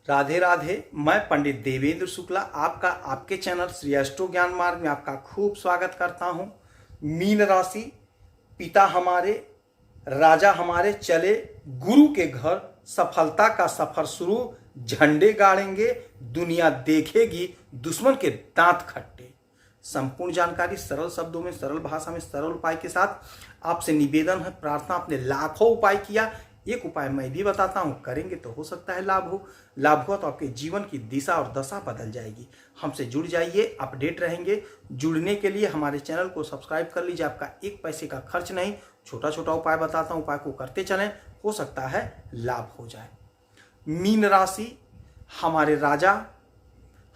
राधे राधे। मैं पंडित देवेंद्र शुक्ला आपका आपके चैनल श्री अष्टो ज्ञान मार्ग में आपका खूब स्वागत करता हूं। मीन राशि, पिता हमारे, राजा हमारे चले गुरु के घर, सफलता का सफर शुरू, झंडे गाड़ेंगे, दुनिया देखेगी दुश्मन के दांत खट्टे। संपूर्ण जानकारी सरल शब्दों में, सरल भाषा में, सरल उपाय के साथ आपसे निवेदन है, प्रार्थना। आपने लाखों उपाय किया, एक उपाय मैं भी बताता हूं, करेंगे तो हो सकता है लाभ हो। लाभ हुआ तो आपके जीवन की दिशा और दशा बदल जाएगी। हमसे जुड़ जाइए, अपडेट रहेंगे। जुड़ने के लिए हमारे चैनल को सब्सक्राइब कर लीजिए, आपका एक पैसे का खर्च नहीं। छोटा छोटा उपाय बताता हूं, उपाय को करते चलें, हो सकता है लाभ हो जाए। मीन राशि, हमारे राजा,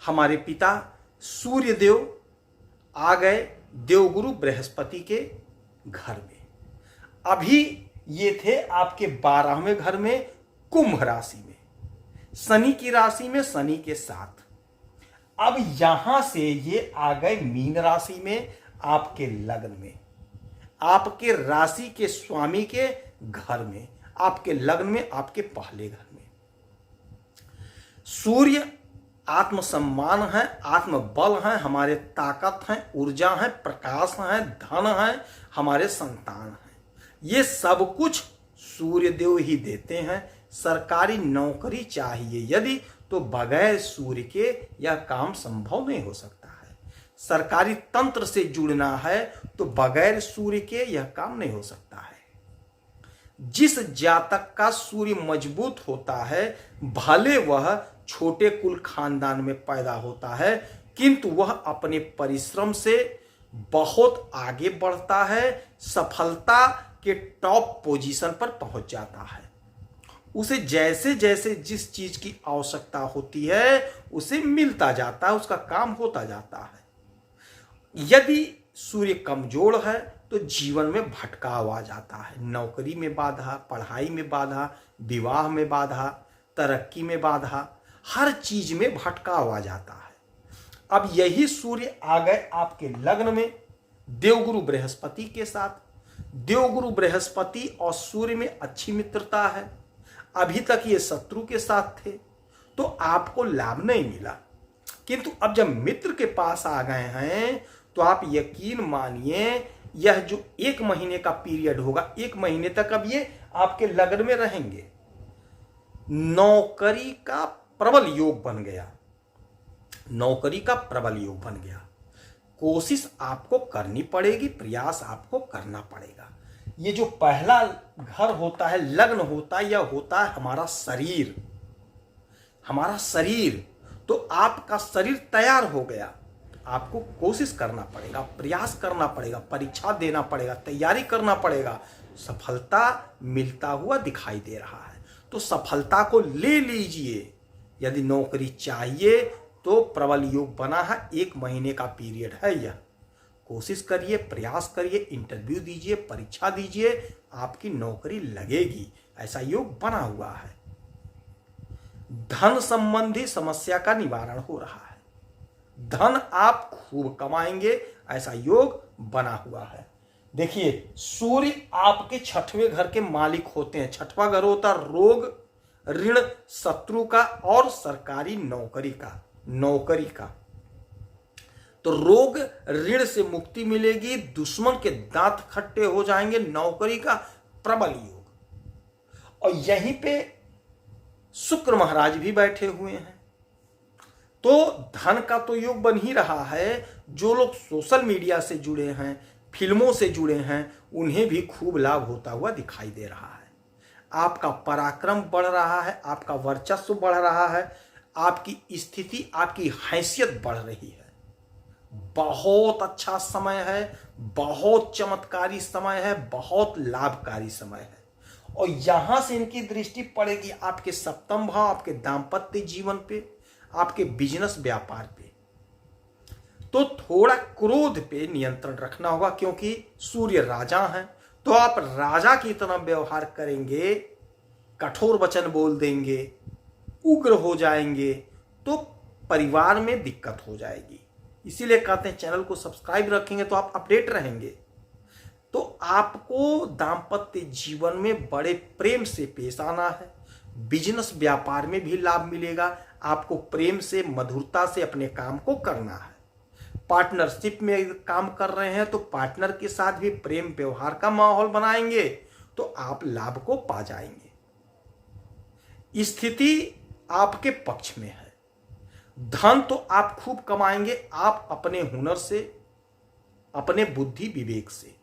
हमारे पिता सूर्य देव आ गए देवगुरु बृहस्पति के घर में। अभी ये थे आपके 12वें घर में, कुंभ राशि में, शनि की राशि में, शनि के साथ। अब यहां से ये आ गए मीन राशि में, आपके लग्न में, आपके राशि के स्वामी के घर में, आपके लग्न में, आपके पहले घर में। सूर्य आत्मसम्मान है, आत्मबल है, हमारे ताकत है, ऊर्जा है, प्रकाश है, धन है, हमारे संतान है। ये सब कुछ सूर्य देव ही देते हैं। सरकारी नौकरी चाहिए यदि, तो बगैर सूर्य के यह काम संभव नहीं हो सकता है। सरकारी तंत्र से जुड़ना है तो बगैर सूर्य के यह काम नहीं हो सकता है। जिस जातक का सूर्य मजबूत होता है, भले वह छोटे कुल खानदान में पैदा होता है, किंतु वह अपने परिश्रम से बहुत आगे बढ़ता है, सफलता के टॉप पोजीशन पर पहुंच जाता है। उसे जैसे जैसे जिस चीज की आवश्यकता होती है उसे मिलता जाता है, उसका काम होता जाता है। यदि सूर्य कमजोर है तो जीवन में भटकाव आ जाता है। नौकरी में बाधा, पढ़ाई में बाधा, विवाह में बाधा, तरक्की में बाधा, हर चीज में भटकाव आ जाता है। अब यही सूर्य आ गए आपके लग्न में देवगुरु बृहस्पति के साथ। देवगुरु बृहस्पति और सूर्य में अच्छी मित्रता है। अभी तक ये शत्रु के साथ थे तो आपको लाभ नहीं मिला, किंतु अब जब मित्र के पास आ गए हैं तो आप यकीन मानिए, यह जो 1 महीने का पीरियड होगा, 1 महीने तक अब ये आपके लग्न में रहेंगे। नौकरी का प्रबल योग बन गया, नौकरी का प्रबल योग बन गया। कोशिश आपको करनी पड़ेगी, प्रयास आपको करना पड़ेगा। ये जो पहला घर होता है, लग्न होता है, यह होता है हमारा शरीर, हमारा शरीर। तो आपका शरीर तैयार हो गया, आपको कोशिश करना पड़ेगा, प्रयास करना पड़ेगा, परीक्षा देना पड़ेगा, तैयारी करना पड़ेगा। सफलता मिलता हुआ दिखाई दे रहा है, तो सफलता को ले लीजिए। यदि नौकरी चाहिए तो प्रबल योग बना है, 1 महीने का पीरियड है यह। कोशिश करिए, प्रयास करिए, इंटरव्यू दीजिए, परीक्षा दीजिए, आपकी नौकरी लगेगी, ऐसा योग बना हुआ है। धन संबंधी समस्या का निवारण हो रहा है, धन आप खूब कमाएंगे, ऐसा योग बना हुआ है। देखिए, सूर्य आपके 6वें घर के मालिक होते हैं। 6वां घर होता है रोग, ऋण, शत्रु का और सरकारी नौकरी का। तो रोग ऋण से मुक्ति मिलेगी, दुश्मन के दांत खट्टे हो जाएंगे, नौकरी का प्रबल योग। और यहीं पे शुक्र महाराज भी बैठे हुए हैं, तो धन का तो योग बन ही रहा है। जो लोग सोशल मीडिया से जुड़े हैं, फिल्मों से जुड़े हैं, उन्हें भी खूब लाभ होता हुआ दिखाई दे रहा है। आपका पराक्रम बढ़ रहा है, आपका वर्चस्व बढ़ रहा है, आपकी स्थिति, आपकी हैसियत बढ़ रही है। बहुत अच्छा समय है, बहुत चमत्कारी समय है, बहुत लाभकारी समय है। और यहां से इनकी दृष्टि पड़ेगी आपके 7वें भाव, आपके दांपत्य जीवन पे, आपके बिजनेस व्यापार पे। तो थोड़ा क्रोध पे नियंत्रण रखना होगा, क्योंकि सूर्य राजा हैं। तो आप राजा की तरह व्यवहार करेंगे, कठोर वचन बोल देंगे, उग्र हो जाएंगे, तो परिवार में दिक्कत हो जाएगी। इसीलिए कहते हैं चैनल को सब्सक्राइब रखेंगे तो आप अपडेट रहेंगे। तो आपको दांपत्य जीवन में बड़े प्रेम से पेश आना है, बिजनेस व्यापार में भी लाभ मिलेगा। आपको प्रेम से, मधुरता से अपने काम को करना है। पार्टनरशिप में काम कर रहे हैं तो पार्टनर के साथ भी प्रेम व्यवहार का माहौल बनाएंगे तो आप लाभ को पा जाएंगे। स्थिति आपके पक्ष में है। धन तो आप खूब कमाएंगे। आप अपने हुनर से, अपने बुद्धि विवेक से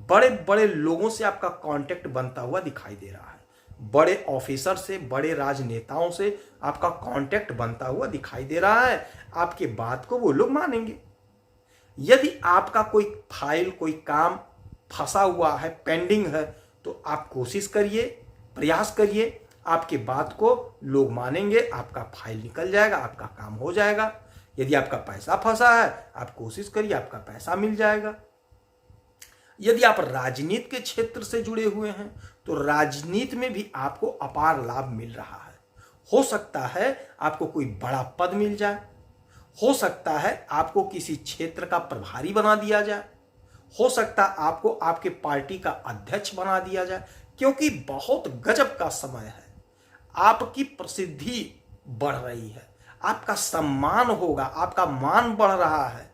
बड़े बड़े लोगों से आपका कांटेक्ट बनता हुआ दिखाई दे रहा है। बड़े ऑफिसर से, बड़े राजनेताओं से आपका कांटेक्ट बनता हुआ दिखाई दे रहा है। आपके बात को वो लोग मानेंगे। यदि आपका कोई फाइल, कोई काम फंसा हुआ है, पेंडिंग है, तो आप कोशिश करिए, प्रयास करिए, आपके बात को लोग मानेंगे, आपका फाइल निकल जाएगा, आपका काम हो जाएगा। यदि आपका पैसा फंसा है, आप कोशिश करिए, आपका पैसा मिल जाएगा। यदि आप राजनीति के क्षेत्र से जुड़े हुए हैं तो राजनीति में भी आपको अपार लाभ मिल रहा है। हो सकता है आपको कोई बड़ा पद मिल जाए, हो सकता है आपको किसी क्षेत्र का प्रभारी बना दिया जाए, हो सकता है आपको आपके पार्टी का अध्यक्ष बना दिया जाए, क्योंकि बहुत गजब का समय है। आपकी प्रसिद्धि बढ़ रही है, आपका सम्मान होगा, आपका मान बढ़ रहा है,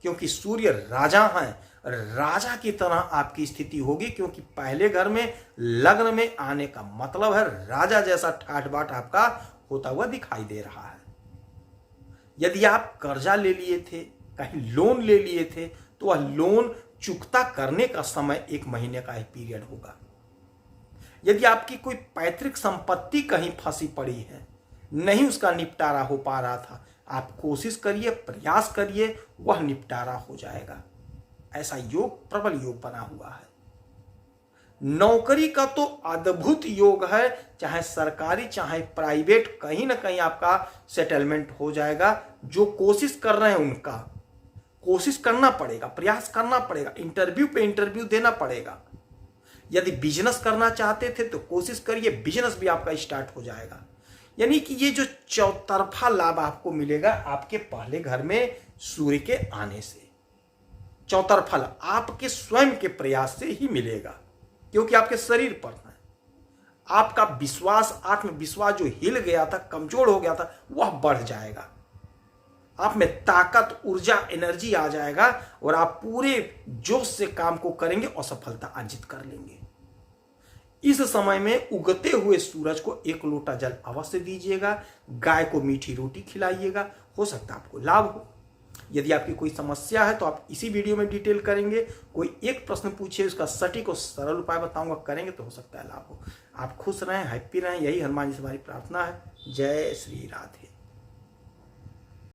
क्योंकि सूर्य राजा हैं। राजा की तरह आपकी स्थिति होगी, क्योंकि पहले घर में लग्न में आने का मतलब है राजा जैसा ठाठ बाट आपका होता हुआ दिखाई दे रहा है। यदि आप कर्जा ले लिए थे, कहीं लोन ले लिए थे, तो वह लोन चुकता करने का समय 1 महीने का पीरियड होगा। यदि आपकी कोई पैतृक संपत्ति कहीं फंसी पड़ी है, नहीं उसका निपटारा हो पा रहा था, आप कोशिश करिए, प्रयास करिए, वह निपटारा हो जाएगा। ऐसा योग, प्रबल योग बना हुआ है। नौकरी का तो अद्भुत योग है, चाहे सरकारी चाहे प्राइवेट, कहीं ना कहीं आपका सेटलमेंट हो जाएगा। जो कोशिश कर रहे हैं उनका कोशिश करना पड़ेगा, प्रयास करना पड़ेगा, इंटरव्यू पे इंटरव्यू देना पड़ेगा। यदि बिजनेस करना चाहते थे तो कोशिश करिए, बिजनेस भी आपका स्टार्ट हो जाएगा। यानी कि ये जो चौतरफा लाभ आपको मिलेगा आपके पहले घर में सूर्य के आने से, चौतरफा आपके स्वयं के प्रयास से ही मिलेगा, क्योंकि आपके शरीर पर है। आपका विश्वास, आत्मविश्वास जो हिल गया था, कमजोर हो गया था, वह बढ़ जाएगा। आप में ताकत, ऊर्जा, एनर्जी आ जाएगा और आप पूरे जोश से काम को करेंगे और सफलता अर्जित कर लेंगे। इस समय में उगते हुए सूरज को 1 लोटा जल अवश्य दीजिएगा। गाय को मीठी रोटी खिलाइएगा, हो सकता है आपको लाभ हो। यदि आपकी कोई समस्या है तो आप इसी वीडियो में डिटेल करेंगे। कोई एक प्रश्न पूछिए, उसका सटीक और सरल उपाय बताऊंगा, करेंगे तो हो सकता है लाभ हो। आप खुश रहें, हैप्पी रहें, यही हनुमान जी से हमारी प्रार्थना है। जय श्री राधे।